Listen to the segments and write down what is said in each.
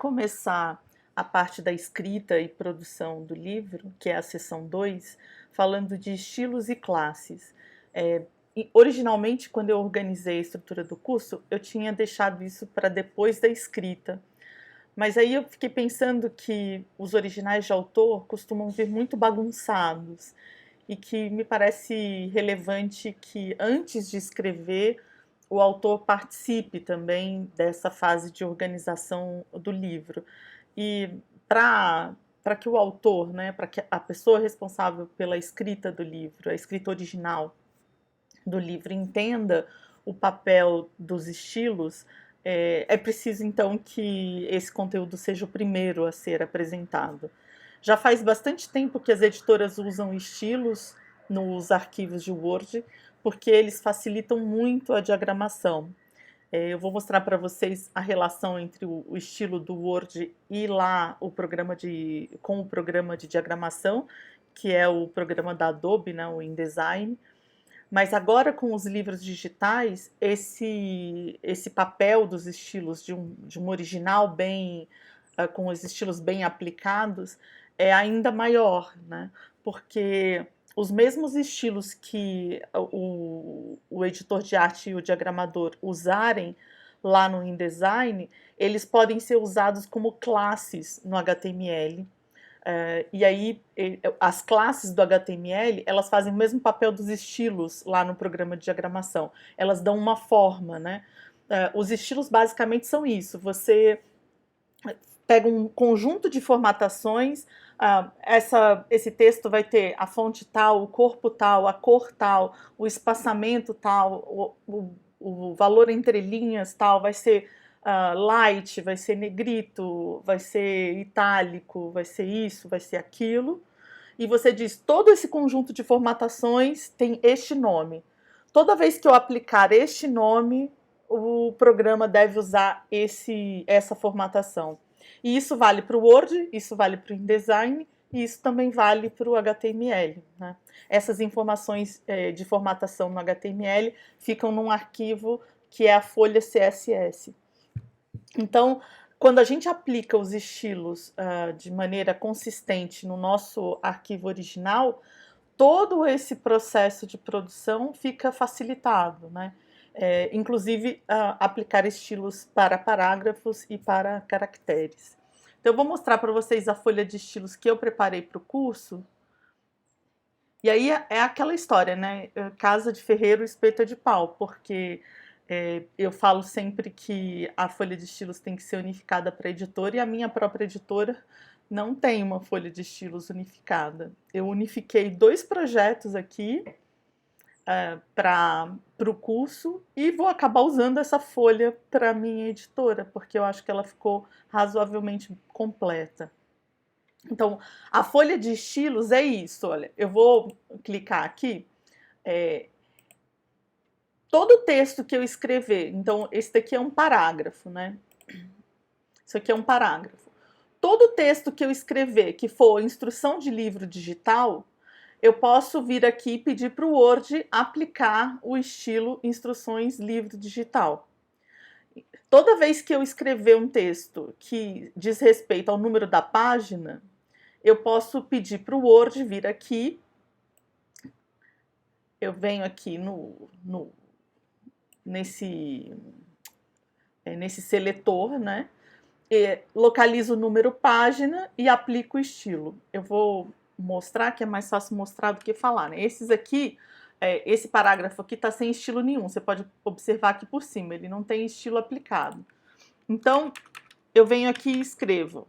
começar a parte da escrita e produção do livro, que é a seção 2, falando de estilos e classes. Originalmente, quando eu organizei a estrutura do curso, eu tinha deixado isso para depois da escrita. Mas aí eu fiquei pensando que os originais de autor costumam vir muito bagunçados e que me parece relevante que antes de escrever o autor participe também dessa fase de organização do livro. E para que o autor, né, para que a pessoa responsável pela escrita do livro, a escrita original do livro, entenda o papel dos estilos, é preciso então que esse conteúdo seja o primeiro a ser apresentado. Já faz bastante tempo que as editoras usam estilos nos arquivos de Word, porque eles facilitam muito a diagramação. Eu vou mostrar para vocês a relação entre o estilo do Word e lá com o programa de diagramação, que é o programa da Adobe, né, o InDesign. Mas agora com os livros digitais, esse papel dos estilos de um original bem, com os estilos bem aplicados, é ainda maior, né? Porque os mesmos estilos que o editor de arte e o diagramador usarem lá no InDesign, eles podem ser usados como classes no HTML. E aí, as classes do HTML, elas fazem o mesmo papel dos estilos lá no programa de diagramação. Elas dão uma forma, né? Os estilos basicamente são isso. Você pega um conjunto de formatações, esse texto vai ter a fonte tal, o corpo tal, a cor tal, o espaçamento tal, o valor entre linhas tal, vai ser light, vai ser negrito, vai ser itálico, vai ser isso, vai ser aquilo. E você diz, todo esse conjunto de formatações tem este nome. Toda vez que eu aplicar este nome, o programa deve usar essa formatação. E isso vale para o Word, isso vale para o InDesign, e isso também vale para o HTML. Né? Essas informações de formatação no HTML ficam num arquivo que é a folha CSS. Então, quando a gente aplica os estilos de maneira consistente no nosso arquivo original, todo esse processo de produção fica facilitado, né? Inclusive aplicar estilos para parágrafos e para caracteres. Então, eu vou mostrar para vocês a folha de estilos que eu preparei para o curso. E aí é aquela história, né? Casa de ferreiro, espeto é de pau, porque eu falo sempre que a folha de estilos tem que ser unificada para a editora, e a minha própria editora não tem uma folha de estilos unificada. Eu unifiquei 2 projetos aqui para o curso e vou acabar usando essa folha para a minha editora, porque eu acho que ela ficou razoavelmente completa. Então, a folha de estilos é isso, olha, eu vou clicar aqui, todo texto que eu escrever, então esse daqui é um parágrafo, né? Isso aqui é um parágrafo. Todo texto que eu escrever que for instrução de livro digital, eu posso vir aqui e pedir para o Word aplicar o estilo instruções livro digital. Toda vez que eu escrever um texto que diz respeito ao número da página, eu posso pedir para o Word vir aqui, eu venho aqui nesse seletor, né? Localizo o número página e aplico o estilo. Eu vou mostrar, que é mais fácil mostrar do que falar, né? Esses aqui, esse parágrafo aqui está sem estilo nenhum. Você pode observar aqui por cima, ele não tem estilo aplicado. Então, eu venho aqui e escrevo: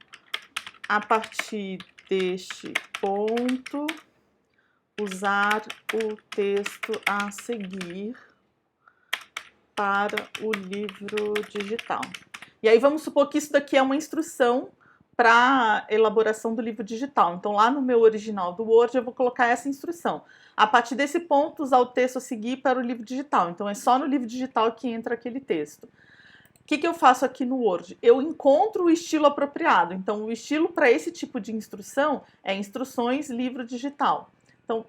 a partir deste ponto, usar o texto a seguir para o livro digital. E aí vamos supor que isso daqui é uma instrução para elaboração do livro digital. Então, lá no meu original do Word, eu vou colocar essa instrução. A partir desse ponto, usar o texto a seguir para o livro digital. Então, é só no livro digital que entra aquele texto. O que eu faço aqui no Word? Eu encontro o estilo apropriado. Então, o estilo para esse tipo de instrução é instruções livro digital. Então,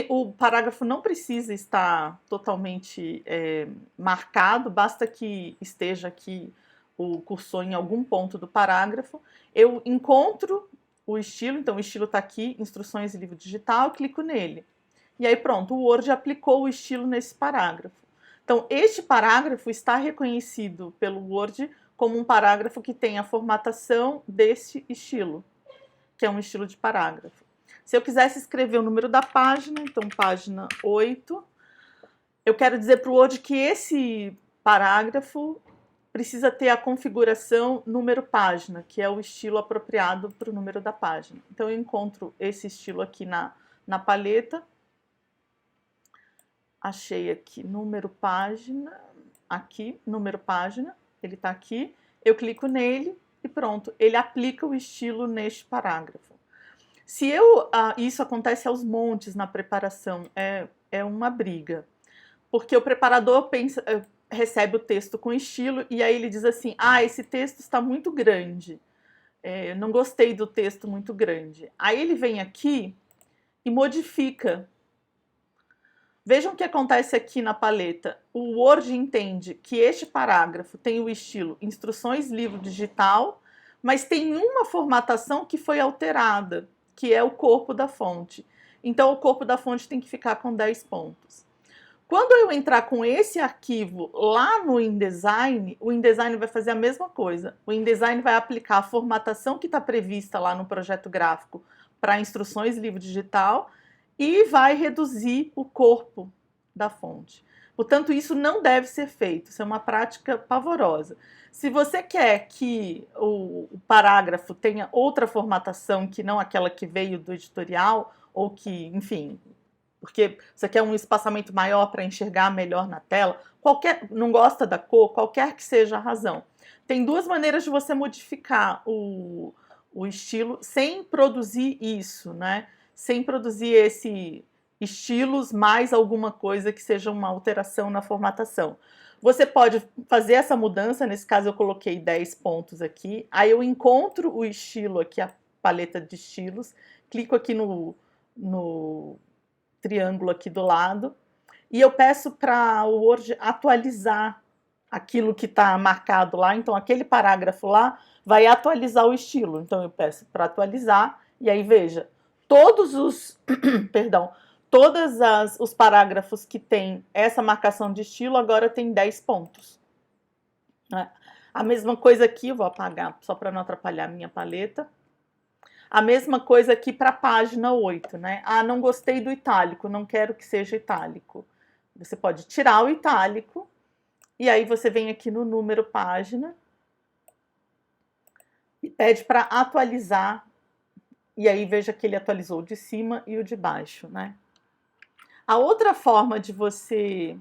o parágrafo não precisa estar totalmente marcado, basta que esteja aqui o cursor em algum ponto do parágrafo, eu encontro o estilo, então o estilo está aqui, instruções e livro digital, clico nele. E aí pronto, o Word aplicou o estilo nesse parágrafo. Então, este parágrafo está reconhecido pelo Word como um parágrafo que tem a formatação desse estilo, que é um estilo de parágrafo. Se eu quisesse escrever o número da página, então página 8, eu quero dizer para o Word que esse parágrafo precisa ter a configuração número-página, que é o estilo apropriado para o número da página. Então, eu encontro esse estilo aqui na paleta. Achei aqui número-página, aqui, número-página, ele está aqui. Eu clico nele e pronto, ele aplica o estilo neste parágrafo. Se isso acontece aos montes na preparação, é uma briga. Porque o preparador recebe o texto com estilo e aí ele diz assim, esse texto está muito grande, não gostei do texto muito grande. Aí ele vem aqui e modifica. Vejam o que acontece aqui na paleta. O Word entende que este parágrafo tem o estilo instruções livro digital, mas tem uma formatação que foi alterada, que é o corpo da fonte. Então o corpo da fonte tem que ficar com 10 pontos. Quando eu entrar com esse arquivo lá no InDesign, o InDesign vai fazer a mesma coisa. O InDesign vai aplicar a formatação que está prevista lá no projeto gráfico para instruções livro digital e vai reduzir o corpo da fonte. Portanto, isso não deve ser feito, isso é uma prática pavorosa. Se você quer que o parágrafo tenha outra formatação que não aquela que veio do editorial, ou que, enfim, porque você quer um espaçamento maior para enxergar melhor na tela, não gosta da cor, qualquer que seja a razão. Tem duas maneiras de você modificar o estilo sem produzir isso, né? Sem produzir esse estilos mais alguma coisa que seja uma alteração na formatação. Você pode fazer essa mudança, nesse caso eu coloquei 10 pontos aqui, aí eu encontro o estilo aqui, a paleta de estilos, clico aqui no triângulo aqui do lado, e eu peço para o Word atualizar aquilo que está marcado lá, então aquele parágrafo lá vai atualizar o estilo, então eu peço para atualizar, e aí veja, todos os, perdão, os parágrafos que tem essa marcação de estilo agora tem 10 pontos. Né? A mesma coisa aqui, vou apagar só para não atrapalhar a minha paleta. A mesma coisa aqui para a página 8, né? Não gostei do itálico, não quero que seja itálico. Você pode tirar o itálico e aí você vem aqui no número página e pede para atualizar. E aí veja que ele atualizou o de cima e o de baixo, né? A outra forma de você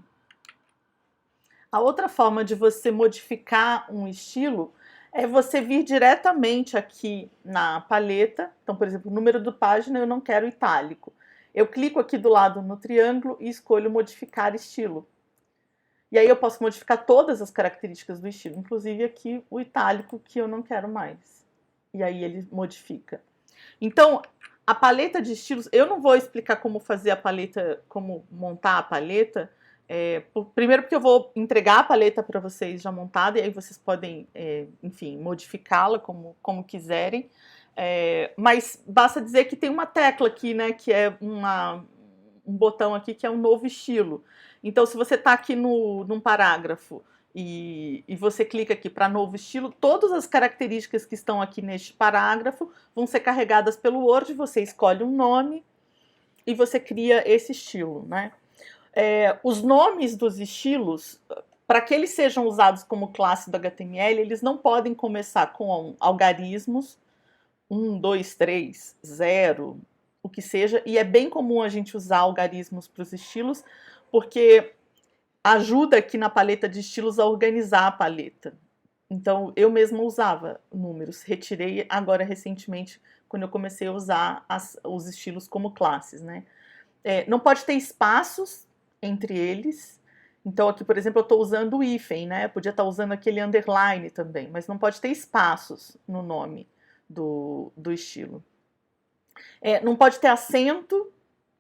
modificar um estilo é você vir diretamente aqui na paleta. Então, por exemplo, o número de página eu não quero itálico. Eu clico aqui do lado no triângulo e escolho modificar estilo. E aí eu posso modificar todas as características do estilo, inclusive aqui o itálico que eu não quero mais. E aí ele modifica. Então, a paleta de estilos, eu não vou explicar como fazer a paleta, como montar a paleta, primeiro porque eu vou entregar a paleta para vocês já montada, e aí vocês podem, enfim, modificá-la como quiserem, mas basta dizer que tem uma tecla aqui, né, que é um botão aqui que é um novo estilo. Então, se você está aqui num parágrafo, e você clica aqui para novo estilo, todas as características que estão aqui neste parágrafo vão ser carregadas pelo Word, você escolhe um nome e você cria esse estilo, né? Os nomes dos estilos, para que eles sejam usados como classe do HTML, eles não podem começar com algarismos, 1, 2, 3, 0, o que seja, e é bem comum a gente usar algarismos para os estilos, porque ajuda aqui na paleta de estilos a organizar a paleta. Então, eu mesma usava números, retirei agora recentemente, quando eu comecei a usar os estilos como classes, né? Não pode ter espaços entre eles. Então, aqui, por exemplo, eu estou usando o hífen, né? Eu podia estar usando aquele underline também, mas não pode ter espaços no nome do estilo. Não pode ter acento,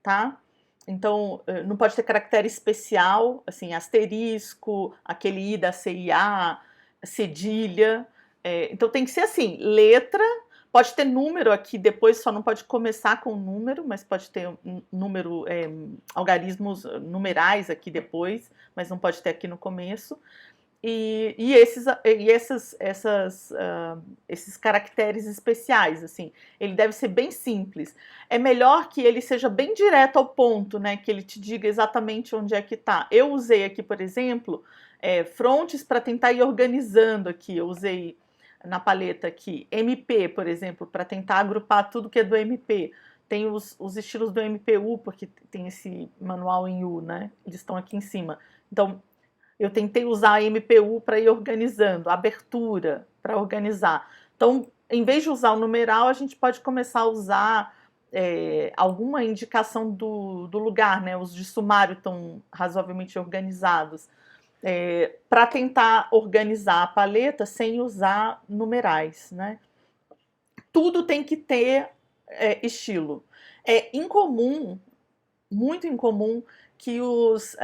tá? Então, não pode ter caractere especial, assim, asterisco, aquele I da CIA, cedilha. Então tem que ser assim, letra, pode ter número aqui depois, só não pode começar com número, mas pode ter um número, algarismos numerais aqui depois, mas não pode ter aqui no começo. Esses caracteres especiais, assim, ele deve ser bem simples. É melhor que ele seja bem direto ao ponto, né? Que ele te diga exatamente onde é que está. Eu usei aqui, por exemplo, frontes para tentar ir organizando aqui. Eu usei na paleta aqui MP, por exemplo, para tentar agrupar tudo que é do MP. Tem os estilos do MPU, porque tem esse manual em U, né? Eles estão aqui em cima. Então, eu tentei usar a MPU para ir organizando, a abertura para organizar. Então, em vez de usar o numeral, a gente pode começar a usar alguma indicação do lugar, né? Os de sumário estão razoavelmente organizados, para tentar organizar a paleta sem usar numerais, né? Tudo tem que ter estilo. É incomum, muito incomum, que os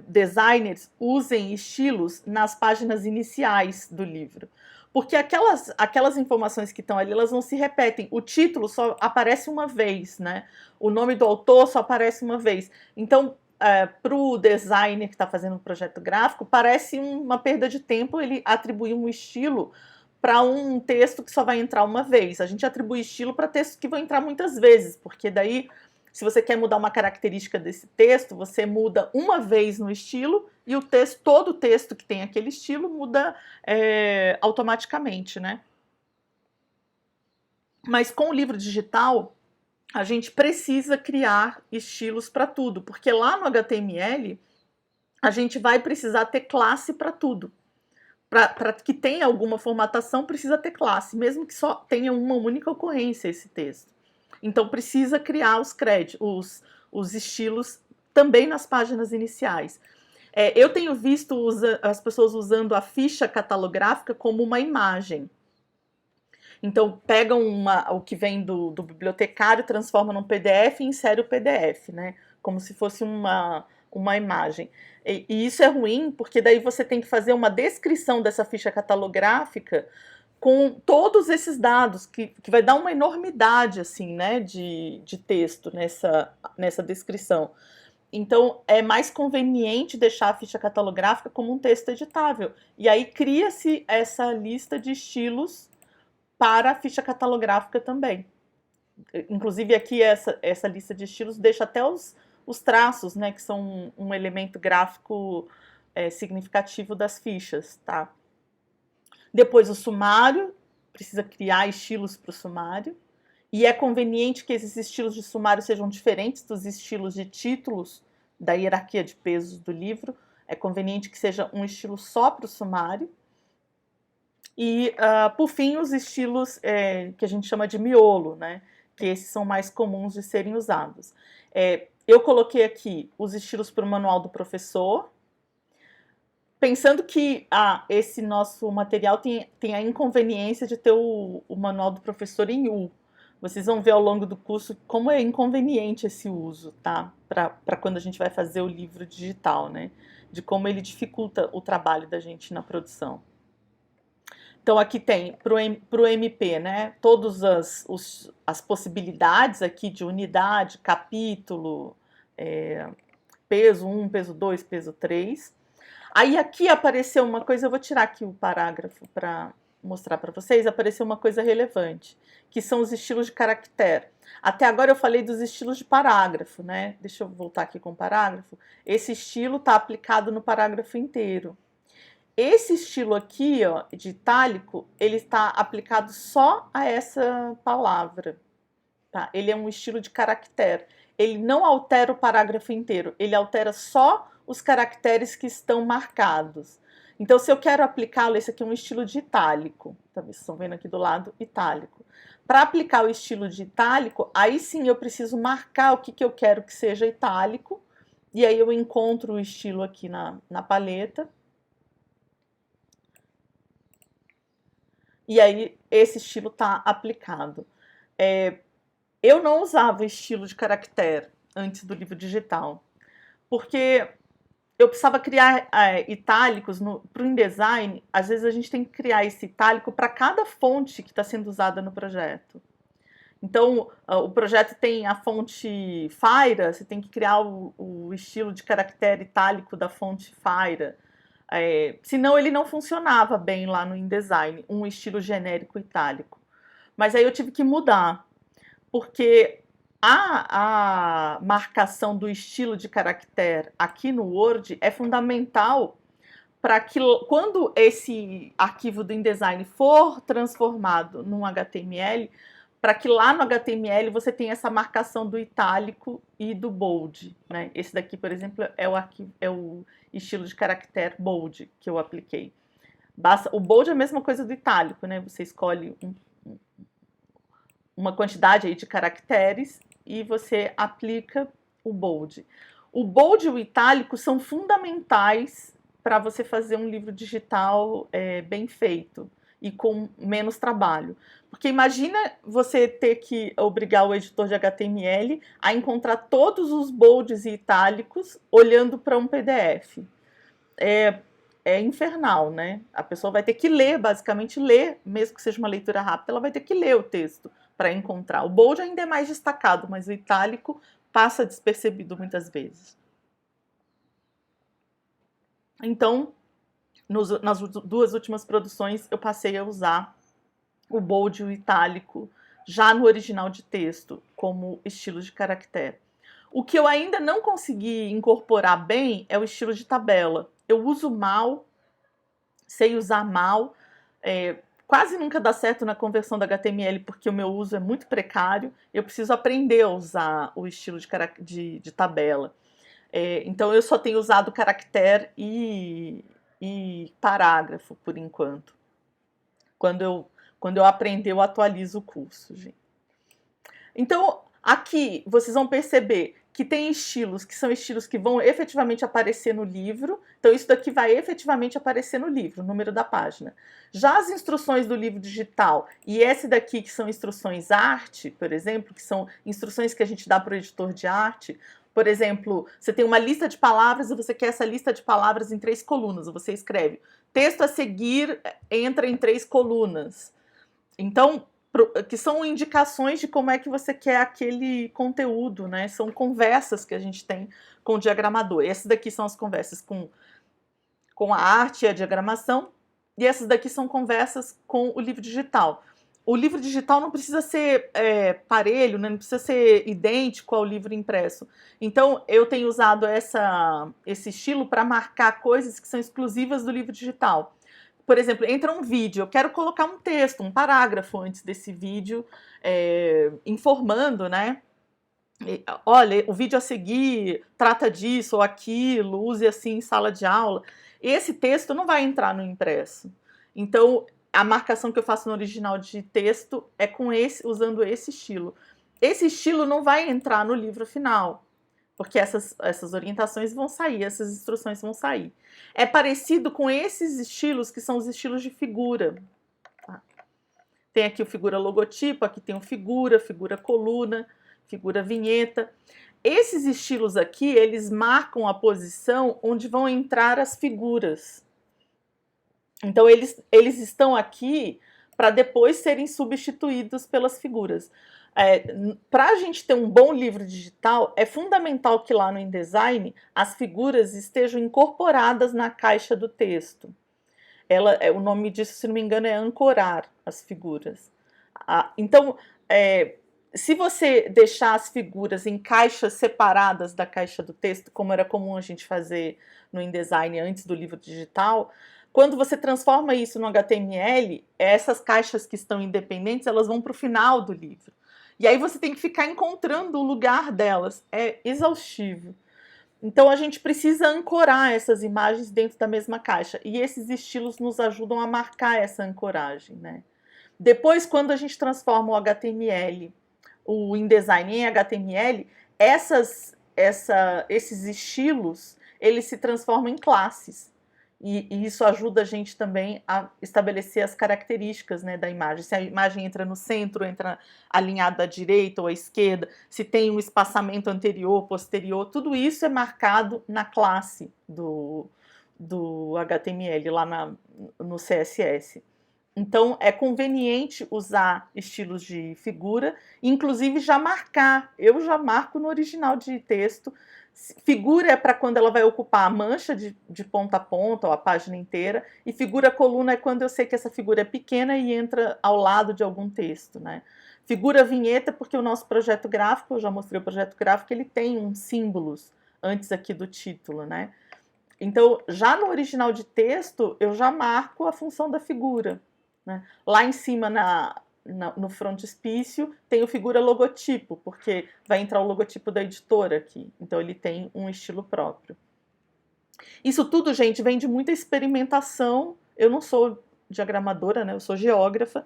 designers usem estilos nas páginas iniciais do livro. Porque aquelas informações que estão ali, elas não se repetem. O título só aparece uma vez, né? O nome do autor só aparece uma vez. Então, para o designer que está fazendo um projeto gráfico, parece uma perda de tempo ele atribuir um estilo para um texto que só vai entrar uma vez. A gente atribui estilo para textos que vão entrar muitas vezes, porque daí, se você quer mudar uma característica desse texto, você muda uma vez no estilo e todo o texto que tem aquele estilo muda automaticamente, né? Mas com o livro digital, a gente precisa criar estilos para tudo, porque lá no HTML a gente vai precisar ter classe para tudo. Para que tenha alguma formatação, precisa ter classe, mesmo que só tenha uma única ocorrência esse texto. Então precisa criar os estilos também nas páginas iniciais. Eu tenho visto as pessoas usando a ficha catalográfica como uma imagem. Então pegam o que vem do bibliotecário, transforma num PDF e insere o PDF, né? Como se fosse uma imagem. E isso é ruim, porque daí você tem que fazer uma descrição dessa ficha catalográfica com todos esses dados, que vai dar uma enormidade, assim, né, de texto nessa descrição. Então, é mais conveniente deixar a ficha catalográfica como um texto editável. E aí cria-se essa lista de estilos para a ficha catalográfica também. Inclusive, aqui essa lista de estilos deixa até os traços, né, que são um elemento gráfico significativo das fichas, tá? Depois o sumário, precisa criar estilos para o sumário, e é conveniente que esses estilos de sumário sejam diferentes dos estilos de títulos da hierarquia de pesos do livro. É conveniente que seja um estilo só para o sumário. E, por fim, os estilos que a gente chama de miolo, né? Que esses são mais comuns de serem usados. Eu coloquei aqui os estilos para o manual do professor, pensando que esse nosso material tem a inconveniência de ter o manual do professor em U. Vocês vão ver ao longo do curso como é inconveniente esse uso, tá? Para quando a gente vai fazer o livro digital, né? De como ele dificulta o trabalho da gente na produção. Então aqui tem para o MP, né? Todas as possibilidades aqui de unidade, capítulo, peso 1, peso 2, peso 3. Aí aqui apareceu uma coisa, eu vou tirar aqui o parágrafo para mostrar para vocês, apareceu uma coisa relevante, que são os estilos de caractere. Até agora eu falei dos estilos de parágrafo, né? Deixa eu voltar aqui com o parágrafo. Esse estilo está aplicado no parágrafo inteiro. Esse estilo aqui, ó, de itálico, ele está aplicado só a essa palavra, tá? Ele é um estilo de caractere. Ele não altera o parágrafo inteiro, ele altera só os caracteres que estão marcados. Então, se eu quero aplicá-lo, esse aqui é um estilo de itálico, tá? Vocês estão vendo aqui do lado, itálico. Para aplicar o estilo de itálico, aí sim eu preciso marcar o que eu quero que seja itálico, e aí eu encontro o estilo aqui na paleta. E aí esse estilo está aplicado. Eu não usava estilo de caractere antes do livro digital, porque eu precisava criar itálicos para o InDesign. Às vezes a gente tem que criar esse itálico para cada fonte que está sendo usada no projeto. Então, o projeto tem a fonte Faira, você tem que criar o estilo de caractere itálico da fonte Faira. Senão ele não funcionava bem lá no InDesign, um estilo genérico itálico. Mas aí eu tive que mudar, porque a marcação do estilo de caractere aqui no Word é fundamental para que quando esse arquivo do InDesign for transformado num HTML, para que lá no HTML você tenha essa marcação do itálico e do bold, né? Esse daqui, por exemplo, é o estilo de caractere bold que eu apliquei. O bold é a mesma coisa do itálico, né? Você escolhe uma quantidade aí de caracteres e você aplica o bold. O bold e o itálico são fundamentais para você fazer um livro digital bem feito e com menos trabalho. Porque imagina você ter que obrigar o editor de HTML a encontrar todos os bolds e itálicos olhando para um PDF. É infernal, né? A pessoa vai ter que ler, basicamente ler, mesmo que seja uma leitura rápida, ela vai ter que ler o texto para encontrar. O bold ainda é mais destacado, mas o itálico passa despercebido muitas vezes. Então, nas duas últimas produções, eu passei a usar o bold e o itálico já no original de texto, como estilo de caractere. O que eu ainda não consegui incorporar bem é o estilo de tabela. Eu uso mal, sei usar mal, quase nunca dá certo na conversão da HTML porque o meu uso é muito precário. Eu preciso aprender a usar o estilo de tabela. Então eu só tenho usado caractere e parágrafo por enquanto. Quando eu aprender, eu atualizo o curso, gente. Então, aqui vocês vão perceber que tem estilos que são estilos que vão efetivamente aparecer no livro. Então, isso daqui vai efetivamente aparecer no livro, o número da página. Já as instruções do livro digital e esse daqui, que são instruções arte, por exemplo, que são instruções que a gente dá para o editor de arte. Por exemplo, você tem uma lista de palavras e você quer essa lista de palavras em 3 colunas. Você escreve, texto a seguir entra em 3 colunas. Então, que são indicações de como é que você quer aquele conteúdo, né? São conversas que a gente tem com o diagramador. Essas daqui são as conversas com a arte e a diagramação, e essas daqui são conversas com o livro digital. O livro digital não precisa ser parelho, né? Não precisa ser idêntico ao livro impresso. Então, eu tenho usado esse estilo para marcar coisas que são exclusivas do livro digital. Por exemplo, entra um vídeo, eu quero colocar um texto, um parágrafo antes desse vídeo, informando, né? Olha, o vídeo a seguir trata disso ou aquilo, use assim em sala de aula. Esse texto não vai entrar no impresso. Então, a marcação que eu faço no original de texto é usando esse estilo. Esse estilo não vai entrar no livro final, porque essas orientações vão sair, essas instruções vão sair. É parecido com esses estilos, que são os estilos de figura. Tá? Tem aqui o figura logotipo, aqui tem o figura coluna, figura vinheta. Esses estilos aqui, eles marcam a posição onde vão entrar as figuras. Então, eles estão aqui para depois serem substituídos pelas figuras. Para a gente ter um bom livro digital, é fundamental que lá no InDesign as figuras estejam incorporadas na caixa do texto. O nome disso, se não me engano, é ancorar as figuras. Então, se você deixar as figuras em caixas separadas da caixa do texto, como era comum a gente fazer no InDesign antes do livro digital, quando você transforma isso no HTML, essas caixas que estão independentes, elas vão para o final do livro. E aí você tem que ficar encontrando o lugar delas. É exaustivo. Então a gente precisa ancorar essas imagens dentro da mesma caixa. E esses estilos nos ajudam a marcar essa ancoragem, né? Depois, quando a gente transforma o HTML, o InDesign em HTML, esses estilos, eles se transformam em classes. e isso ajuda a gente também a estabelecer as características, né, da imagem. Se a imagem entra no centro, entra alinhada à direita ou à esquerda, se tem um espaçamento anterior, posterior, tudo isso é marcado na classe do HTML, lá no CSS. Então, é conveniente usar estilos de figura, inclusive já marcar. Eu já marco no original de texto. Figura é para quando ela vai ocupar a mancha de ponta a ponta, ou a página inteira, e figura coluna é quando eu sei que essa figura é pequena e entra ao lado de algum texto, né? Figura vinheta, porque o nosso projeto gráfico, eu já mostrei o projeto gráfico, ele tem uns símbolos antes aqui do título, né? Então, já no original de texto, eu já marco a função da figura, né? Lá em cima, no frontispício, tem o figura logotipo, porque vai entrar o logotipo da editora aqui. Então, ele tem um estilo próprio. Isso tudo, gente, vem de muita experimentação. Eu não sou diagramadora, né? Eu sou geógrafa.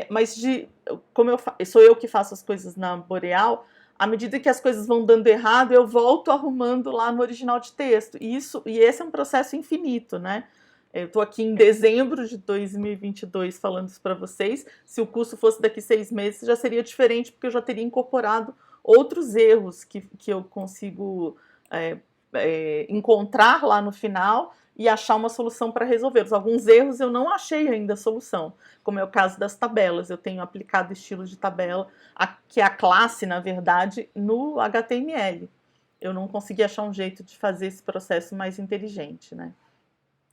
Mas como sou eu que faço as coisas na Boreal, à medida que as coisas vão dando errado, eu volto arrumando lá no original de texto. E esse é um processo infinito, né? Eu estou aqui em dezembro de 2022 falando isso para vocês. Se o curso fosse daqui 6 meses, já seria diferente, porque eu já teria incorporado outros erros que eu consigo encontrar lá no final e achar uma solução para resolvê-los. Alguns erros eu não achei ainda a solução, como é o caso das tabelas. Eu tenho aplicado estilos de tabela, que é a classe, na verdade, no HTML. Eu não consegui achar um jeito de fazer esse processo mais inteligente, né?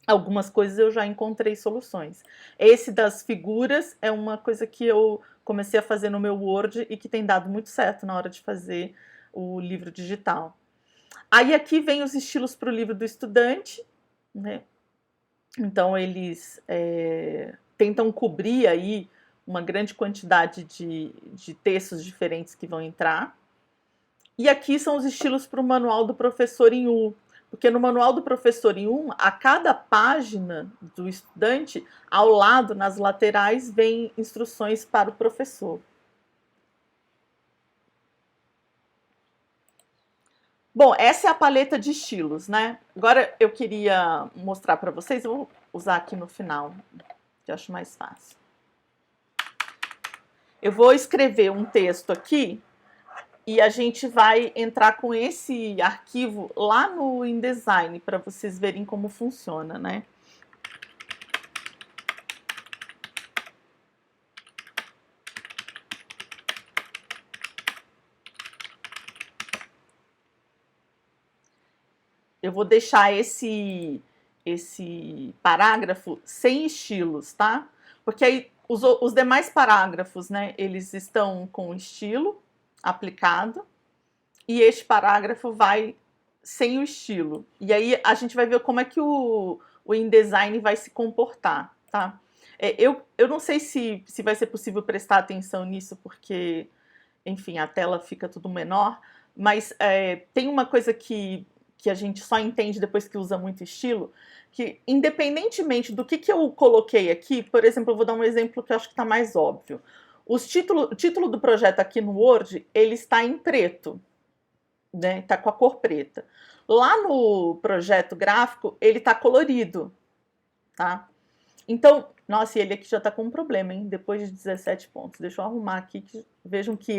Algumas coisas eu já encontrei soluções. Esse das figuras é uma coisa que eu comecei a fazer no meu Word e que tem dado muito certo na hora de fazer o livro digital. Aí aqui vem os estilos para o livro do estudante, né? Então eles tentam cobrir aí uma grande quantidade de textos diferentes que vão entrar. E aqui são os estilos para o manual do professor em U. Porque no manual do professor em U, a cada página do estudante, ao lado, nas laterais, vem instruções para o professor. Bom, essa é a paleta de estilos, né? Agora eu queria mostrar para vocês, eu vou usar aqui no final, que eu acho mais fácil. Eu vou escrever um texto aqui e a gente vai entrar com esse arquivo lá no InDesign para vocês verem como funciona, né? Eu vou deixar esse parágrafo sem estilos, tá? Porque aí os demais parágrafos, né, eles estão com estilo aplicado e este parágrafo vai sem o estilo. E aí a gente vai ver como é que o InDesign vai se comportar, tá? Eu não sei se vai ser possível prestar atenção nisso, porque, enfim, a tela fica tudo menor, mas tem uma coisa que a gente só entende depois que usa muito estilo, que independentemente do que eu coloquei aqui, por exemplo, eu vou dar um exemplo que eu acho que está mais óbvio. O título do projeto aqui no Word, ele está em preto, né? Está com a cor preta. Lá no projeto gráfico, ele está colorido, tá? Então, nossa, e ele aqui já está com um problema, hein? Depois de 17 pontos. Deixa eu arrumar aqui, que vejam que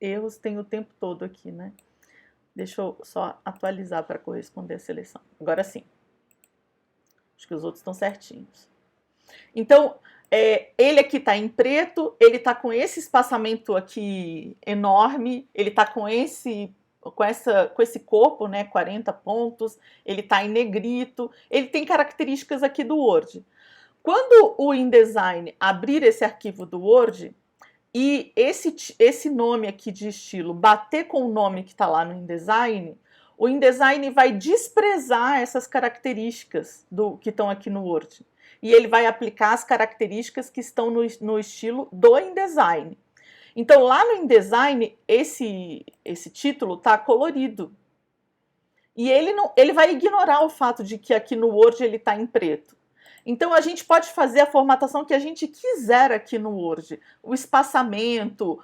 erros tem o tempo todo aqui, né? Deixa eu só atualizar para corresponder à seleção. Agora sim. Acho que os outros estão certinhos. Então, ele aqui está em preto, ele está com esse espaçamento aqui enorme, ele está com esse corpo, né, 40 pontos, ele está em negrito, ele tem características aqui do Word. Quando o InDesign abrir esse arquivo do Word, e esse nome aqui de estilo bater com o nome que está lá no InDesign, o InDesign vai desprezar essas características que estão aqui no Word. E ele vai aplicar as características que estão no estilo do InDesign. Então, lá no InDesign, esse título está colorido. E ele vai ignorar o fato de que aqui no Word ele está em preto. Então, a gente pode fazer a formatação que a gente quiser aqui no Word. O espaçamento,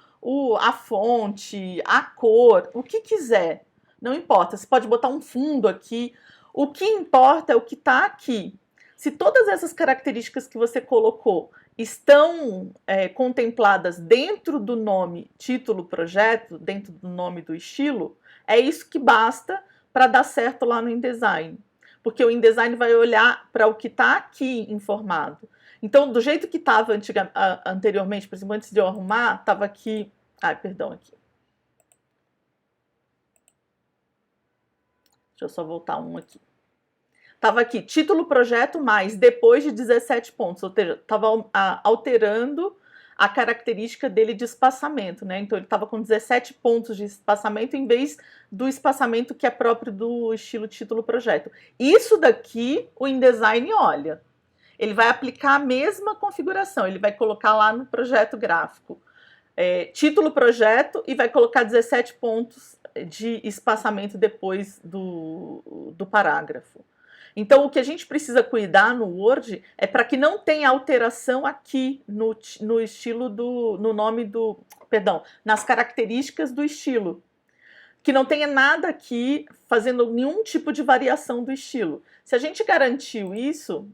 a fonte, a cor, o que quiser. Não importa, você pode botar um fundo aqui. O que importa é o que está aqui. Se todas essas características que você colocou estão contempladas dentro do nome título projeto, dentro do nome do estilo, é isso que basta para dar certo lá no InDesign. Porque o InDesign vai olhar para o que está aqui informado. Então, do jeito que estava anteriormente, por exemplo, antes de eu arrumar, estava aqui... Ai, perdão, aqui. Deixa eu só voltar um aqui. Estava aqui, título projeto mais, depois de 17 pontos, ou seja, estava alterando a característica dele de espaçamento, né? Então ele estava com 17 pontos de espaçamento em vez do espaçamento que é próprio do estilo título projeto. Isso daqui o InDesign olha. Ele vai aplicar a mesma configuração, ele vai colocar lá no projeto gráfico título projeto e vai colocar 17 pontos de espaçamento depois do parágrafo. Então, o que a gente precisa cuidar no Word é para que não tenha alteração aqui no estilo no nome do, perdão, nas características do estilo. Que não tenha nada aqui fazendo nenhum tipo de variação do estilo. Se a gente garantiu isso,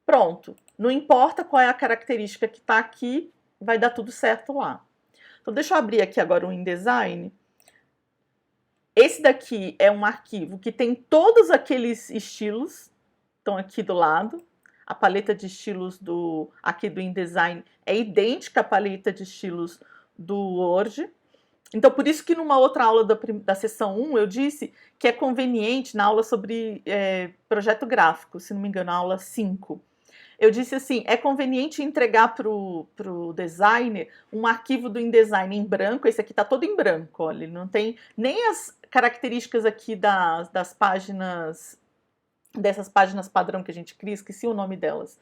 pronto. Não importa qual é a característica que está aqui, vai dar tudo certo lá. Então, deixa eu abrir aqui agora o InDesign. Esse daqui é um arquivo que tem todos aqueles estilos, estão aqui do lado. A paleta de estilos aqui do InDesign é idêntica à paleta de estilos do Word. Então, por isso que numa outra aula da sessão 1, eu disse que é conveniente, na aula sobre projeto gráfico, se não me engano, na aula 5, eu disse assim, é conveniente entregar para o designer um arquivo do InDesign em branco. Esse aqui está todo em branco, olha, ele não tem nem as características aqui das páginas, dessas páginas padrão que a gente cria, esqueci o nome delas.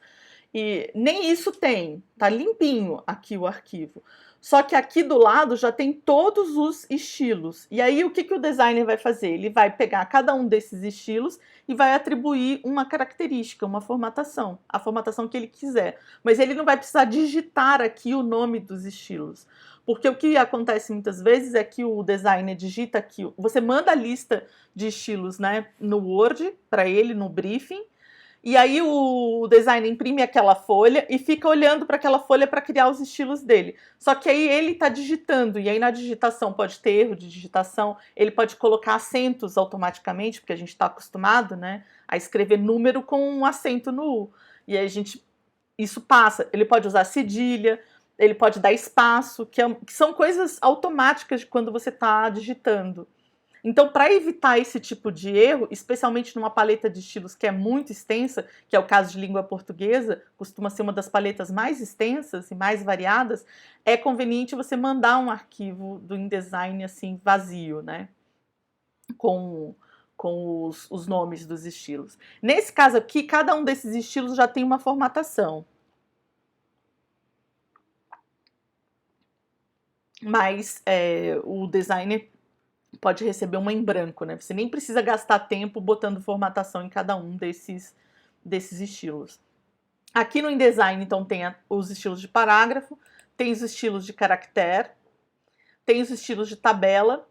E nem isso tem, tá limpinho aqui o arquivo. Só que aqui do lado já tem todos os estilos. E aí o que o designer vai fazer? Ele vai pegar cada um desses estilos e vai atribuir uma característica, uma formatação, a formatação que ele quiser. Mas ele não vai precisar digitar aqui o nome dos estilos. Porque o que acontece muitas vezes é que o designer digita aqui, você manda a lista de estilos, né, no Word para ele, no briefing, e aí o designer imprime aquela folha e fica olhando para aquela folha para criar os estilos dele. Só que aí ele está digitando, e aí na digitação pode ter erro de digitação, ele pode colocar acentos automaticamente, porque a gente está acostumado, né, a escrever número com um acento no U. E aí isso passa. Ele pode usar cedilha, ele pode dar espaço, que são coisas automáticas de quando você está digitando. Então, para evitar esse tipo de erro, especialmente numa paleta de estilos que é muito extensa, que é o caso de língua portuguesa, costuma ser uma das paletas mais extensas e mais variadas, é conveniente você mandar um arquivo do InDesign assim vazio, né? Com os nomes dos estilos. Nesse caso aqui, cada um desses estilos já tem uma formatação. Mas o designer pode receber uma em branco, né? Você nem precisa gastar tempo botando formatação em cada um desses estilos. Aqui no InDesign, então, tem os estilos de parágrafo, tem os estilos de caractere, tem os estilos de tabela,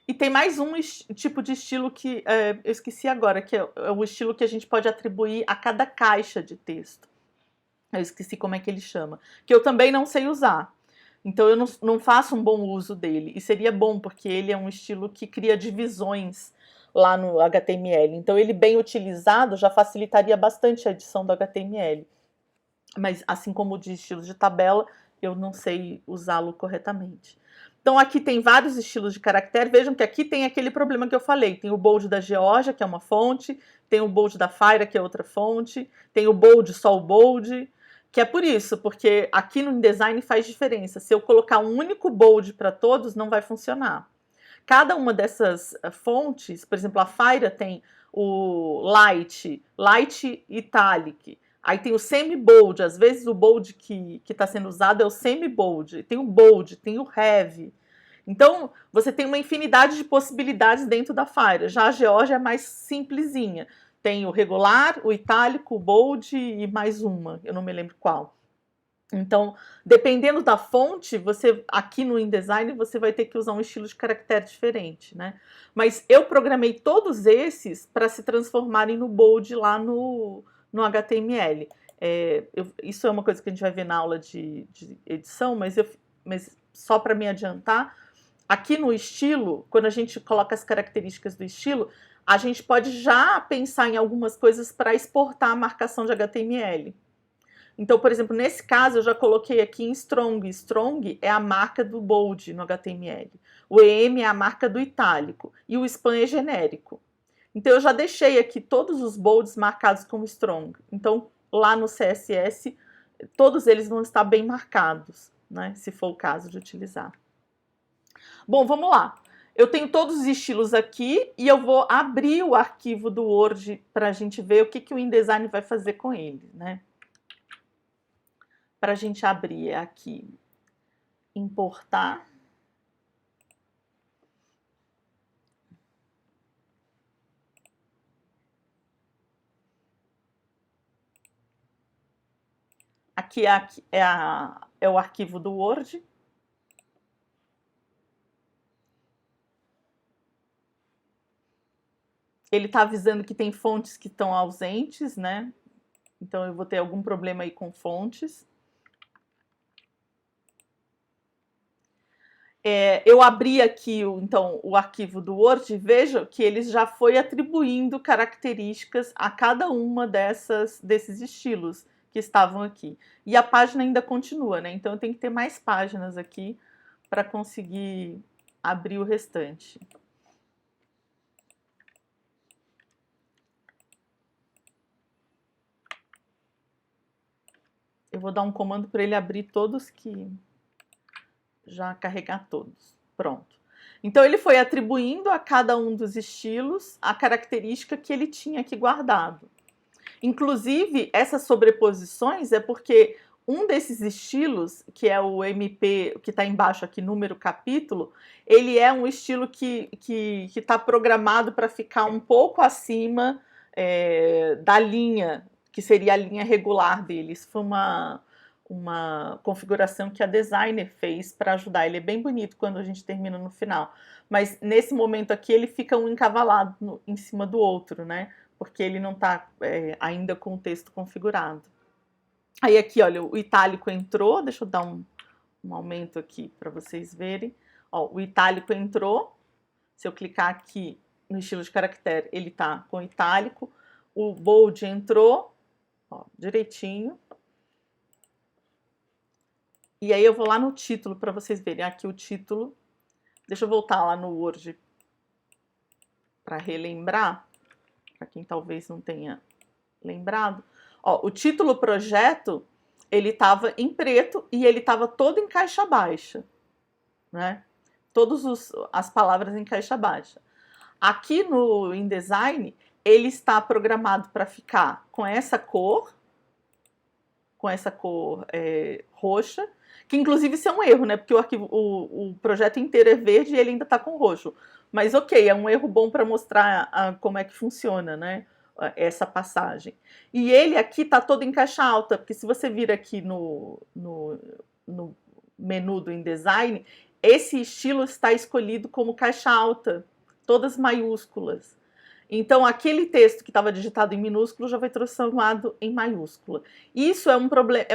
e tem mais um tipo de estilo que eu esqueci agora, que é o estilo que a gente pode atribuir a cada caixa de texto. Eu esqueci como é que ele chama, que eu também não sei usar. Então eu não faço um bom uso dele, e seria bom, porque ele é um estilo que cria divisões lá no HTML. Então ele bem utilizado já facilitaria bastante a edição do HTML. Mas assim como o de estilos de tabela, eu não sei usá-lo corretamente. Então aqui tem vários estilos de caractere. Vejam que aqui tem aquele problema que eu falei. Tem o bold da Georgia, que é uma fonte, tem o bold da Fira, que é outra fonte, tem o bold, só o bold, que é por isso, porque aqui no InDesign faz diferença. Se eu colocar um único bold para todos, não vai funcionar. Cada uma dessas fontes, por exemplo, a Fira tem o light italic, aí tem o semi-bold, às vezes o bold que está sendo usado é o semi-bold, tem o bold, tem o heavy. Então, você tem uma infinidade de possibilidades dentro da Fira. Já a Georgia é mais simplesinha. Tem o regular, o itálico, o bold e mais uma, eu não me lembro qual. Então, dependendo da fonte, você aqui no InDesign você vai ter que usar um estilo de caractere diferente, né? Mas eu programei todos esses para se transformarem no bold lá no HTML. Isso é uma coisa que a gente vai ver na aula de edição, mas só para me adiantar, aqui no estilo, quando a gente coloca as características do estilo, a gente pode já pensar em algumas coisas para exportar a marcação de HTML. Então, por exemplo, nesse caso eu já coloquei aqui em strong. Strong é a marca do bold no HTML. O EM é a marca do itálico e o span é genérico. Então eu já deixei aqui todos os bolds marcados como strong. Então lá no CSS todos eles vão estar bem marcados, né, se for o caso de utilizar. Bom, vamos lá. Eu tenho todos os estilos aqui e eu vou abrir o arquivo do Word para a gente ver o que o InDesign vai fazer com ele, né? Para a gente abrir aqui, importar. Aqui é o arquivo do Word. Ele está avisando que tem fontes que estão ausentes, né? Então eu vou ter algum problema aí com fontes. Eu abri aqui então o arquivo do Word e veja que ele já foi atribuindo características a cada uma desses estilos que estavam aqui. E a página ainda continua, né? Então eu tenho que ter mais páginas aqui para conseguir abrir o restante. Eu vou dar um comando para ele abrir todos que já carregar todos. Pronto. Então ele foi atribuindo a cada um dos estilos a característica que ele tinha aqui guardado. Inclusive, essas sobreposições é porque um desses estilos, que é o MP, que está embaixo aqui, número capítulo, ele é um estilo que está programado para ficar um pouco acima da linha, que seria a linha regular dele. Isso foi uma configuração que a designer fez para ajudar. Ele é bem bonito quando a gente termina no final. Mas nesse momento aqui ele fica um encavalado em cima do outro, né? Porque ele não está ainda com o texto configurado. Aí aqui, olha, o itálico entrou, deixa eu dar um aumento aqui para vocês verem. Ó, o itálico entrou, se eu clicar aqui no estilo de caractere, ele está com itálico. O bold entrou, ó, direitinho. E aí eu vou lá no título para vocês verem. Aqui o título. Deixa eu voltar lá no Word para relembrar, para quem talvez não tenha lembrado. Ó, o título projeto, ele estava em preto e ele estava todo em caixa baixa, né? Todas as palavras em caixa baixa. Aqui no InDesign, ele está programado para ficar com essa cor roxa, que inclusive isso é um erro, né? Porque o projeto inteiro é verde e ele ainda está com roxo. Mas ok, é um erro bom para mostrar como é que funciona, né? Essa passagem. E ele aqui está todo em caixa alta, porque se você vir aqui no menu do InDesign, esse estilo está escolhido como caixa alta, todas maiúsculas. Então, aquele texto que estava digitado em minúsculo já foi transformado em maiúscula. Isso é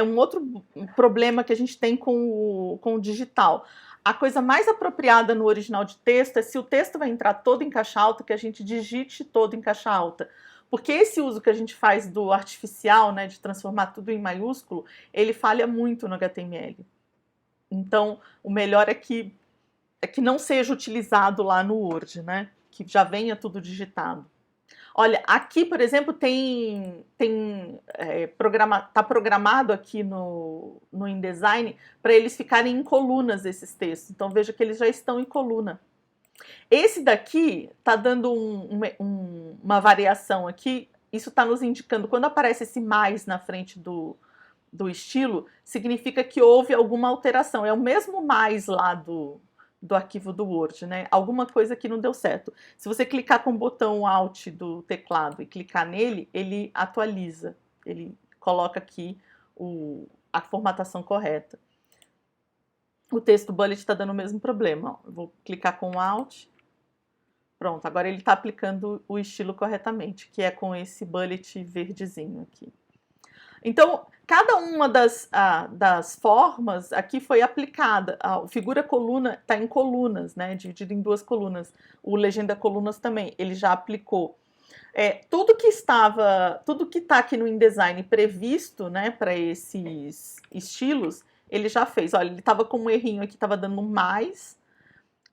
um outro problema que a gente tem com o digital. A coisa mais apropriada no original de texto é, se o texto vai entrar todo em caixa alta, que a gente digite todo em caixa alta. Porque esse uso que a gente faz do artificial, né, de transformar tudo em maiúsculo, ele falha muito no HTML. Então, o melhor é que não seja utilizado lá no Word, né? Que já venha tudo digitado. Olha, aqui, por exemplo, tá programado aqui no InDesign para eles ficarem em colunas esses textos. Então veja que eles já estão em coluna. Esse daqui está dando uma variação aqui. Isso está nos indicando, quando aparece esse mais na frente do estilo, significa que houve alguma alteração. É o mesmo mais lá do arquivo do Word, né? Alguma coisa que não deu certo. Se você clicar com o botão Alt do teclado e clicar nele, ele atualiza. Ele coloca aqui a formatação correta. O texto bullet está dando o mesmo problema. Ó. Eu vou clicar com o Alt. Pronto, agora ele está aplicando o estilo corretamente, que é com esse bullet verdezinho aqui. Então, cada uma das formas aqui foi aplicada. A figura coluna está em colunas, né, dividido em 2 colunas. O legenda colunas também, ele já aplicou. Tudo que está aqui no InDesign previsto, né, para esses estilos, ele já fez. Olha, ele estava com um errinho aqui, estava dando mais.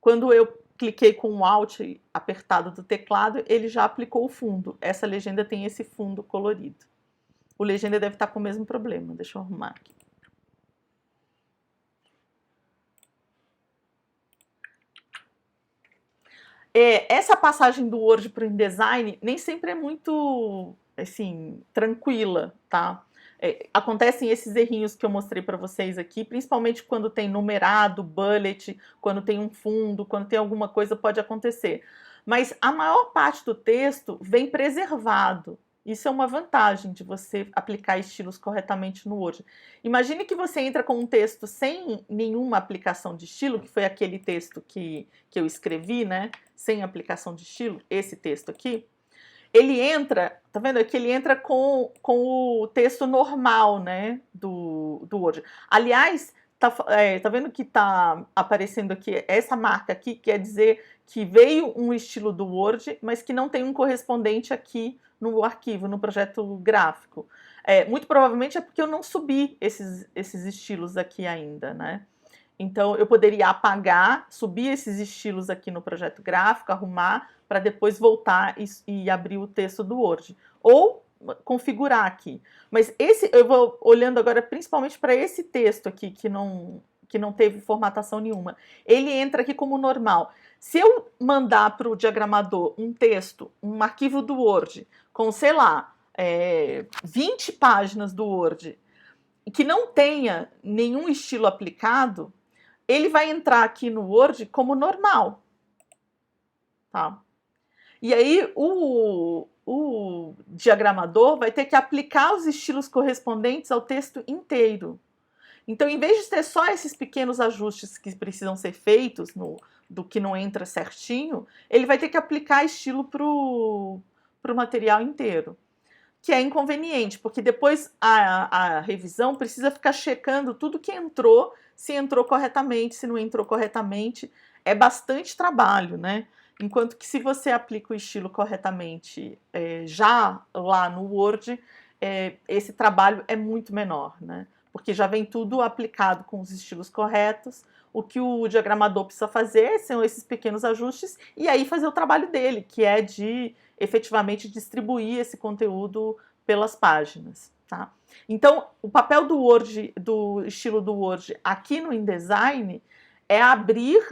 Quando eu cliquei com o Alt apertado do teclado, ele já aplicou o fundo. Essa legenda tem esse fundo colorido. O legenda deve estar com o mesmo problema. Deixa eu arrumar aqui. Essa passagem do Word para o InDesign nem sempre é muito, assim, tranquila, tá? Acontecem esses errinhos que eu mostrei para vocês aqui, principalmente quando tem numerado, bullet, quando tem um fundo, quando tem alguma coisa pode acontecer. Mas a maior parte do texto vem preservado. Isso é uma vantagem de você aplicar estilos corretamente no Word. Imagine que você entra com um texto sem nenhuma aplicação de estilo, que foi aquele texto que eu escrevi, né? Sem aplicação de estilo, esse texto aqui. Ele entra, tá vendo? Que ele entra com o texto normal, né? Do Word. Aliás, tá vendo que tá aparecendo aqui essa marca aqui, quer dizer que veio um estilo do Word, mas que não tem um correspondente aqui no arquivo, no projeto gráfico. Muito provavelmente é porque eu não subi esses estilos aqui ainda, né? Então, eu poderia apagar, subir esses estilos aqui no projeto gráfico, arrumar, para depois voltar e abrir o texto do Word. Ou configurar aqui. Mas eu vou olhando agora principalmente para esse texto aqui, que não teve formatação nenhuma. Ele entra aqui como normal. Se eu mandar para o diagramador um texto, um arquivo do Word, com, sei lá, 20 páginas do Word, que não tenha nenhum estilo aplicado, ele vai entrar aqui no Word como normal. Tá? E aí o diagramador vai ter que aplicar os estilos correspondentes ao texto inteiro. Então, em vez de ter só esses pequenos ajustes que precisam ser feitos do que não entra certinho, ele vai ter que aplicar estilo para o material inteiro. Que é inconveniente, porque depois a revisão precisa ficar checando tudo que entrou, se entrou corretamente, se não entrou corretamente. É bastante trabalho, né? Enquanto que se você aplica o estilo corretamente já lá no Word, esse trabalho é muito menor, né? Porque já vem tudo aplicado com os estilos corretos. O que o diagramador precisa fazer são esses pequenos ajustes e aí fazer o trabalho dele, que é de efetivamente distribuir esse conteúdo pelas páginas. Tá? Então, o papel do Word, do estilo do Word aqui no InDesign é abrir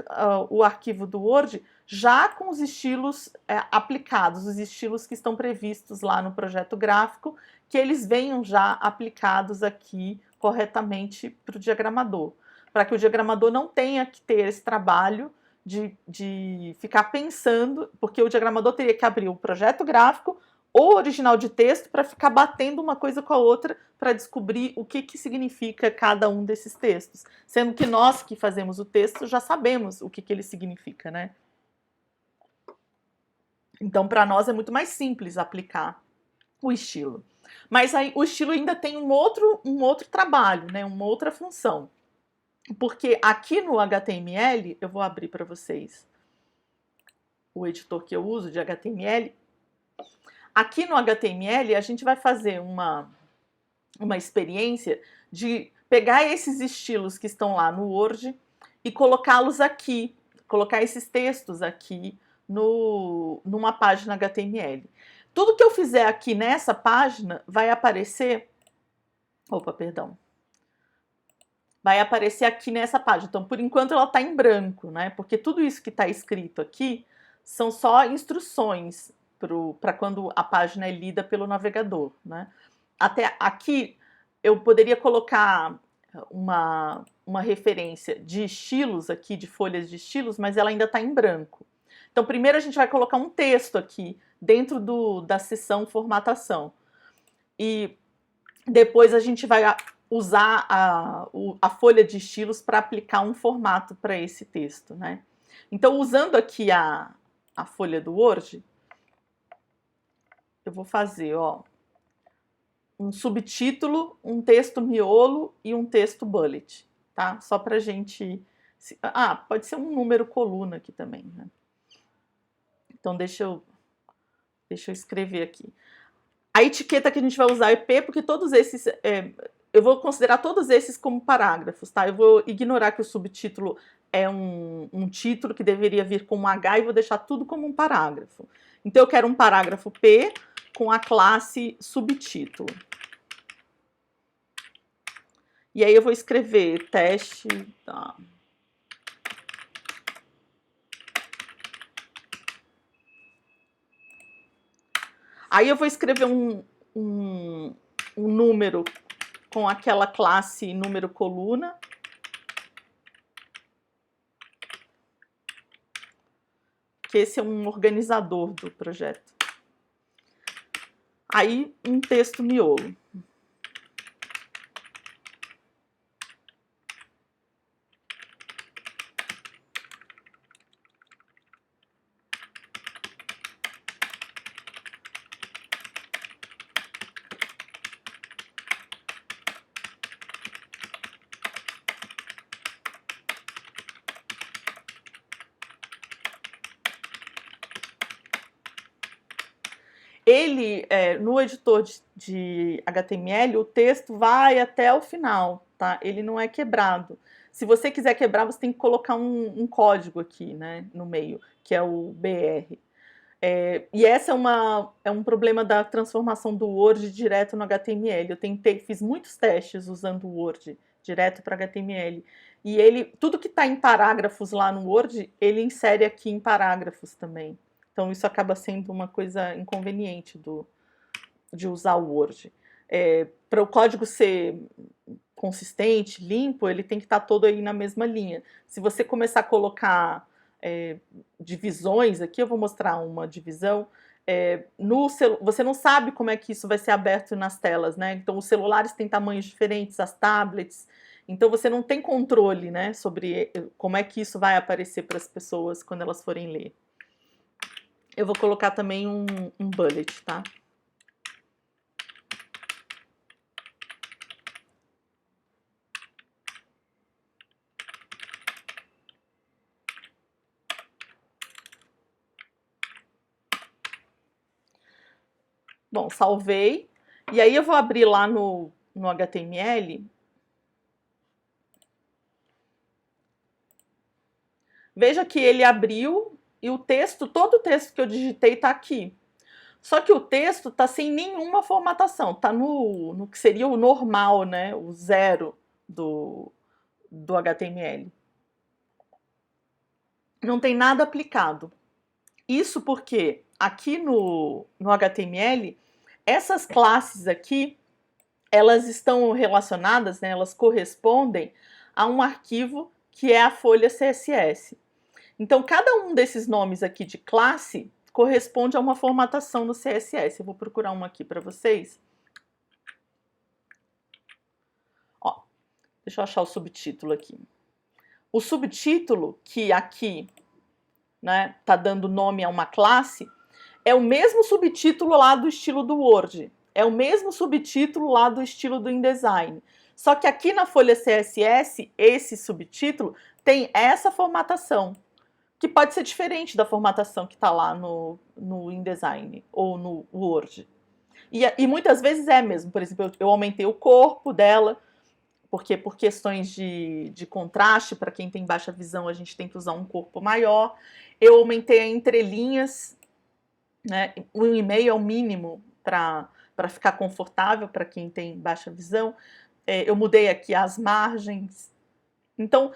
o arquivo do Word já com os estilos aplicados, os estilos que estão previstos lá no projeto gráfico, que eles venham já aplicados aqui corretamente para o diagramador, para que o diagramador não tenha que ter esse trabalho de ficar pensando, porque o diagramador teria que abrir o projeto gráfico ou original de texto para ficar batendo uma coisa com a outra para descobrir o que significa cada um desses textos, sendo que nós que fazemos o texto já sabemos o que ele significa, né? Então, para nós é muito mais simples aplicar o estilo. Mas aí o estilo ainda tem um outro trabalho, né? Uma outra função. Porque aqui no HTML, eu vou abrir para vocês o editor que eu uso de HTML. Aqui no HTML, a gente vai fazer uma experiência de pegar esses estilos que estão lá no Word e colocá-los aqui, colocar esses textos aqui numa página HTML. Tudo que eu fizer aqui nessa página vai aparecer... Opa, perdão. Vai aparecer aqui nessa página. Então, por enquanto, ela está em branco, né? Porque tudo isso que está escrito aqui são só instruções para quando a página é lida pelo navegador, né? Até aqui, eu poderia colocar uma referência de estilos aqui, de folhas de estilos, mas ela ainda está em branco. Então, primeiro a gente vai colocar um texto aqui dentro da seção formatação. E depois a gente vai usar a folha de estilos para aplicar um formato para esse texto, né? Então, usando aqui a folha do Word, eu vou fazer, ó, um subtítulo, um texto miolo e um texto bullet, tá? Só pra gente... pode ser um número coluna aqui também, né? Então, deixa eu escrever aqui. A etiqueta que a gente vai usar é P, porque todos esses... eu vou considerar todos esses como parágrafos, tá? Eu vou ignorar que o subtítulo é um título que deveria vir com um H e vou deixar tudo como um parágrafo. Então, eu quero um parágrafo P com a classe subtítulo. E aí eu vou escrever teste... Tá. Aí eu vou escrever um número com aquela classe número coluna. Que esse é um organizador do projeto. Aí um texto miolo. Ele, no editor de HTML, o texto vai até o final, tá? Ele não é quebrado. Se você quiser quebrar, você tem que colocar um código aqui, né, no meio, que é o BR. E essa é um problema da transformação do Word direto no HTML. Eu fiz muitos testes usando o Word direto para HTML. E tudo que está em parágrafos lá no Word, ele insere aqui em parágrafos também. Então, isso acaba sendo uma coisa inconveniente de usar o Word. Para o código ser consistente, limpo, ele tem que estar todo aí na mesma linha. Se você começar a colocar divisões, aqui eu vou mostrar uma divisão, você não sabe como é que isso vai ser aberto nas telas, né? Então, os celulares têm tamanhos diferentes, as tablets, então você não tem controle, né, sobre como é que isso vai aparecer para as pessoas quando elas forem ler. Eu vou colocar também um bullet, tá? Bom, salvei. E aí eu vou abrir lá no HTML. Veja que ele abriu e o texto, todo o texto que eu digitei está aqui. Só que o texto está sem nenhuma formatação, está no que seria o normal, né? O 0 do HTML. Não tem nada aplicado. Isso porque aqui no HTML, essas classes aqui, elas estão relacionadas, né? Elas correspondem a um arquivo que é a folha CSS. Então, cada um desses nomes aqui de classe corresponde a uma formatação no CSS. Eu vou procurar uma aqui para vocês. Ó, deixa eu achar o subtítulo aqui. O subtítulo, que aqui, né, tá dando nome a uma classe, é o mesmo subtítulo lá do estilo do Word. É o mesmo subtítulo lá do estilo do InDesign. Só que aqui na folha CSS, esse subtítulo tem essa formatação, que pode ser diferente da formatação que está lá no InDesign ou no Word. E muitas vezes é mesmo. Por exemplo, eu aumentei o corpo dela, porque por questões de contraste, para quem tem baixa visão, a gente tem que usar um corpo maior. Eu aumentei a entrelinhas, né? 1,5 é o mínimo para ficar confortável para quem tem baixa visão. Eu mudei aqui as margens. Então,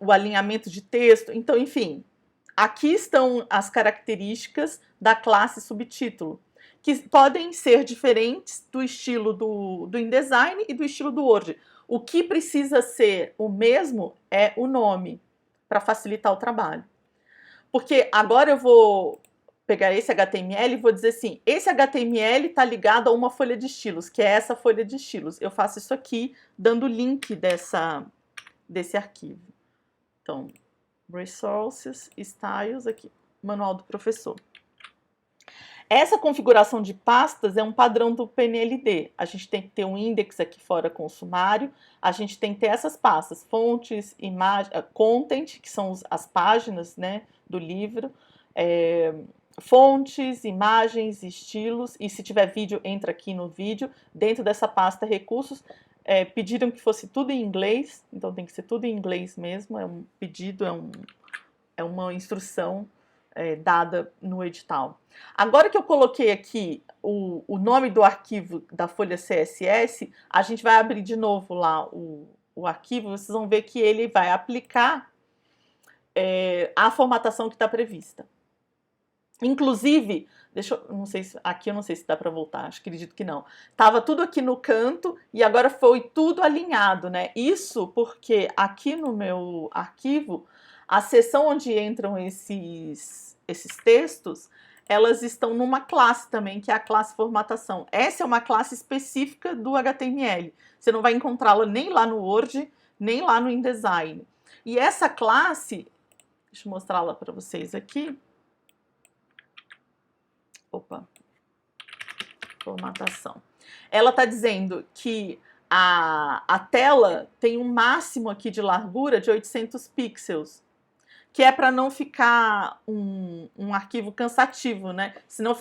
o alinhamento de texto. Então, enfim, aqui estão as características da classe subtítulo, que podem ser diferentes do estilo do InDesign e do estilo do Word. O que precisa ser o mesmo é o nome, para facilitar o trabalho. Porque agora eu vou pegar esse HTML e vou dizer assim, esse HTML está ligado a uma folha de estilos, que é essa folha de estilos. Eu faço isso aqui, dando o link desse arquivo. Então, Resources, Styles, aqui, Manual do Professor. Essa configuração de pastas é um padrão do PNLD. A gente tem que ter um index aqui fora com o sumário, a gente tem que ter essas pastas, fontes, imagem, content, que são as páginas, né, do livro, fontes, imagens, estilos, e se tiver vídeo, entra aqui no vídeo. Dentro dessa pasta recursos, pediram que fosse tudo em inglês, então tem que ser tudo em inglês mesmo, é um pedido, é uma instrução dada no edital. Agora que eu coloquei aqui o nome do arquivo da folha CSS, a gente vai abrir de novo lá o arquivo, vocês vão ver que ele vai aplicar a formatação que está prevista. Inclusive, não sei se, aqui eu não sei se dá para voltar, acredito que não. Tava tudo aqui no canto e agora foi tudo alinhado, né? Isso porque aqui no meu arquivo, a seção onde entram esses textos, elas estão numa classe também, que é a classe formatação. Essa é uma classe específica do HTML. Você não vai encontrá-la nem lá no Word, nem lá no InDesign. E essa classe, deixa eu mostrá-la para vocês aqui. Opa, formatação. Ela está dizendo que a tela tem um máximo aqui de largura de 800 pixels, que é para não ficar um arquivo cansativo, né? Senão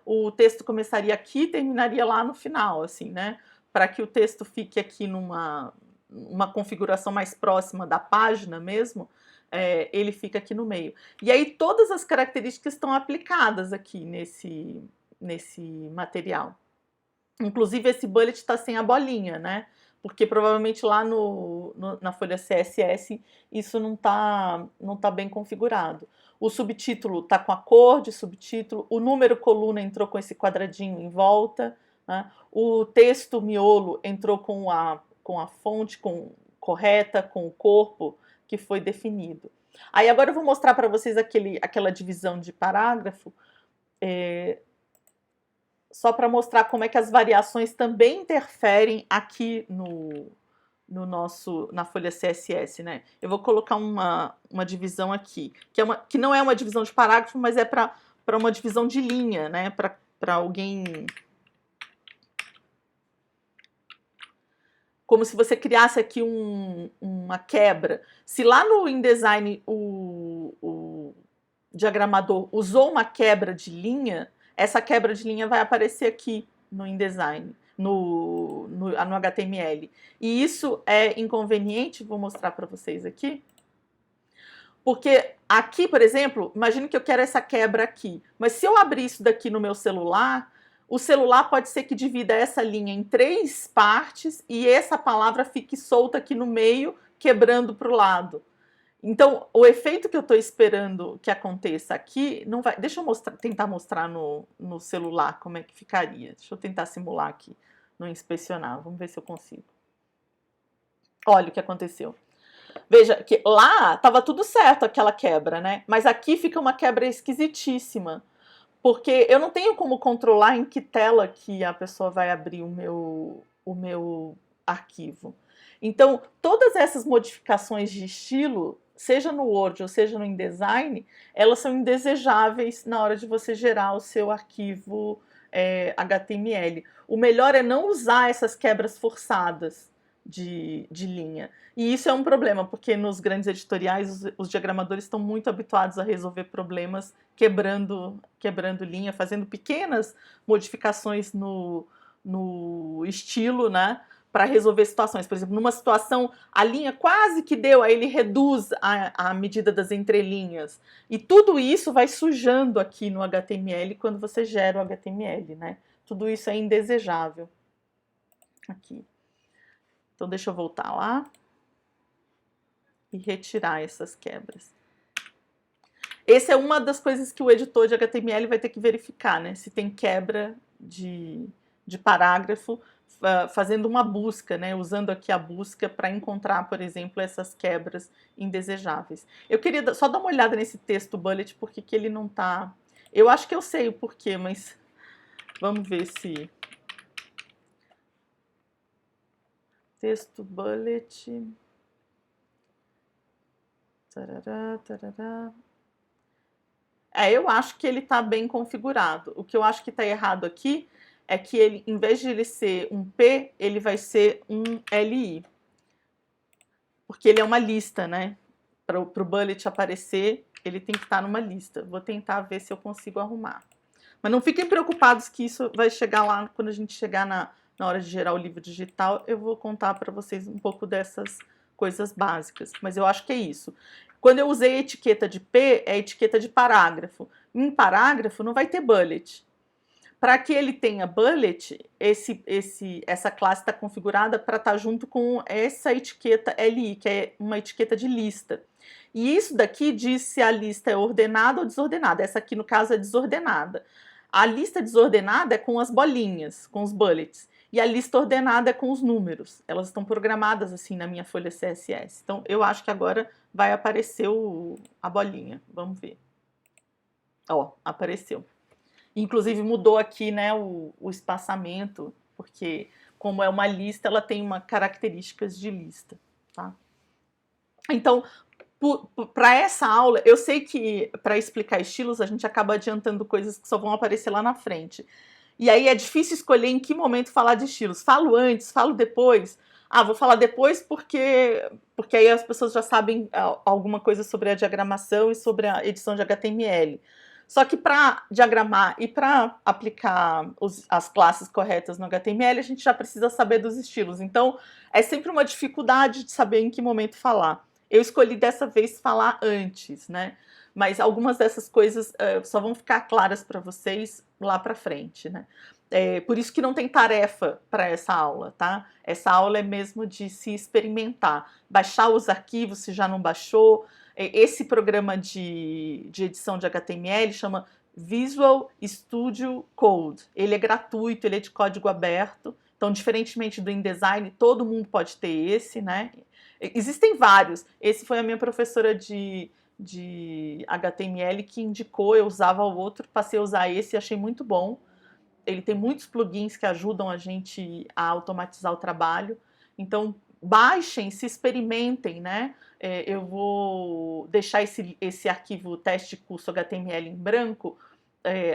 o texto começaria aqui e terminaria lá no final, assim, né? Para que o texto fique aqui numa configuração mais próxima da página mesmo, ele fica aqui no meio. E aí todas as características estão aplicadas aqui nesse material. Inclusive esse bullet está sem a bolinha, né? Porque provavelmente lá na folha CSS isso não tá bem configurado. O subtítulo está com a cor de subtítulo, o número coluna entrou com esse quadradinho em volta, né? O texto miolo entrou com a fonte correta, com o corpo que foi definido. Aí agora eu vou mostrar para vocês aquela divisão de parágrafo, só para mostrar como é que as variações também interferem aqui na folha CSS, né? Eu vou colocar uma divisão aqui, que não é uma divisão de parágrafo, mas é para uma divisão de linha, né? Para alguém... Como se você criasse aqui uma quebra. Se lá no InDesign o diagramador usou uma quebra de linha, essa quebra de linha vai aparecer aqui no InDesign, no HTML. E isso é inconveniente, vou mostrar para vocês aqui. Porque aqui, por exemplo, imagine que eu quero essa quebra aqui, mas se eu abrir isso daqui no meu celular, o celular pode ser que divida essa linha em 3 partes e essa palavra fique solta aqui no meio, quebrando para o lado. Então, o efeito que eu estou esperando que aconteça aqui, não vai... Deixa eu tentar mostrar no celular como é que ficaria. Deixa eu tentar simular aqui, no inspecionar. Vamos ver se eu consigo. Olha o que aconteceu. Veja que lá estava tudo certo, aquela quebra, né? Mas aqui fica uma quebra esquisitíssima. Porque eu não tenho como controlar em que tela que a pessoa vai abrir o meu arquivo. Então, todas essas modificações de estilo, seja no Word ou seja no InDesign, elas são indesejáveis na hora de você gerar o seu arquivo HTML. O melhor é não usar essas quebras forçadas de linha. E isso é um problema, porque nos grandes editoriais os diagramadores estão muito habituados a resolver problemas quebrando linha, fazendo pequenas modificações no estilo, né, para resolver situações. Por exemplo, numa situação, a linha quase que deu, aí ele reduz a medida das entrelinhas. E tudo isso vai sujando aqui no HTML quando você gera o HTML, né? Tudo isso é indesejável. Aqui. Então, deixa eu voltar lá e retirar essas quebras. Essa é uma das coisas que o editor de HTML vai ter que verificar, né? Se tem quebra de parágrafo, fazendo uma busca, né? Usando aqui a busca para encontrar, por exemplo, essas quebras indesejáveis. Eu queria só dar uma olhada nesse texto bullet, porque que ele não está Eu acho que eu sei o porquê, mas vamos ver se... Texto, bullet... Tarará, tarará. Eu acho que ele está bem configurado. O que eu acho que está errado aqui é que ele, em vez de ele ser um P, ele vai ser um LI. Porque ele é uma lista, né? Para o bullet aparecer, ele tem que estar numa lista. Vou tentar ver se eu consigo arrumar. Mas não fiquem preocupados que isso vai chegar lá, quando a gente chegar na hora de gerar o livro digital, eu vou contar para vocês um pouco dessas coisas básicas. Mas eu acho que é isso. Quando eu usei a etiqueta de P, é a etiqueta de parágrafo. Em parágrafo não vai ter bullet. Para que ele tenha bullet, essa classe está configurada para estar junto com essa etiqueta LI, que é uma etiqueta de lista. E isso daqui diz se a lista é ordenada ou desordenada. Essa aqui, no caso, é desordenada. A lista desordenada é com as bolinhas, com os bullets. E a lista ordenada é com os números. Elas estão programadas assim na minha folha CSS. Então, eu acho que agora vai aparecer a bolinha. Vamos ver. Ó, apareceu. Inclusive mudou aqui, né, o espaçamento, porque como é uma lista, ela tem uma características de lista, tá? Então, para essa aula, eu sei que para explicar estilos a gente acaba adiantando coisas que só vão aparecer lá na frente. E aí é difícil escolher em que momento falar de estilos. Falo antes, falo depois. Ah, vou falar depois porque aí as pessoas já sabem alguma coisa sobre a diagramação e sobre a edição de HTML. Só que para diagramar e para aplicar as classes corretas no HTML, a gente já precisa saber dos estilos. Então, é sempre uma dificuldade de saber em que momento falar. Eu escolhi dessa vez falar antes, né? Mas algumas dessas coisas só vão ficar claras para vocês lá para frente, né? Por isso que não tem tarefa para essa aula, tá? Essa aula é mesmo de se experimentar, baixar os arquivos se já não baixou. Esse programa de edição de HTML chama Visual Studio Code. Ele é gratuito, ele é de código aberto. Então, diferentemente do InDesign, todo mundo pode ter esse, né? Existem vários. Esse foi a minha professora de HTML que indicou, eu usava o outro, passei a usar esse e achei muito bom. Ele tem muitos plugins que ajudam a gente a automatizar o trabalho. Então, baixem, se experimentem, né? Eu vou deixar esse arquivo teste curso HTML em branco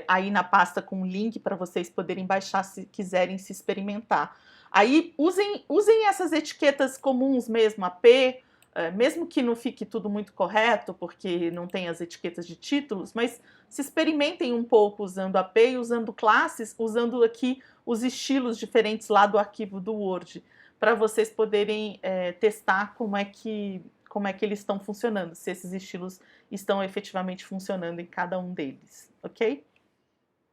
aí na pasta com um link para vocês poderem baixar se quiserem se experimentar. Aí usem essas etiquetas comuns mesmo, a P, mesmo que não fique tudo muito correto, porque não tem as etiquetas de títulos, mas se experimentem um pouco usando a P e usando classes, usando aqui os estilos diferentes lá do arquivo do Word, para vocês poderem testar como é que eles estão funcionando, se esses estilos estão efetivamente funcionando em cada um deles, ok?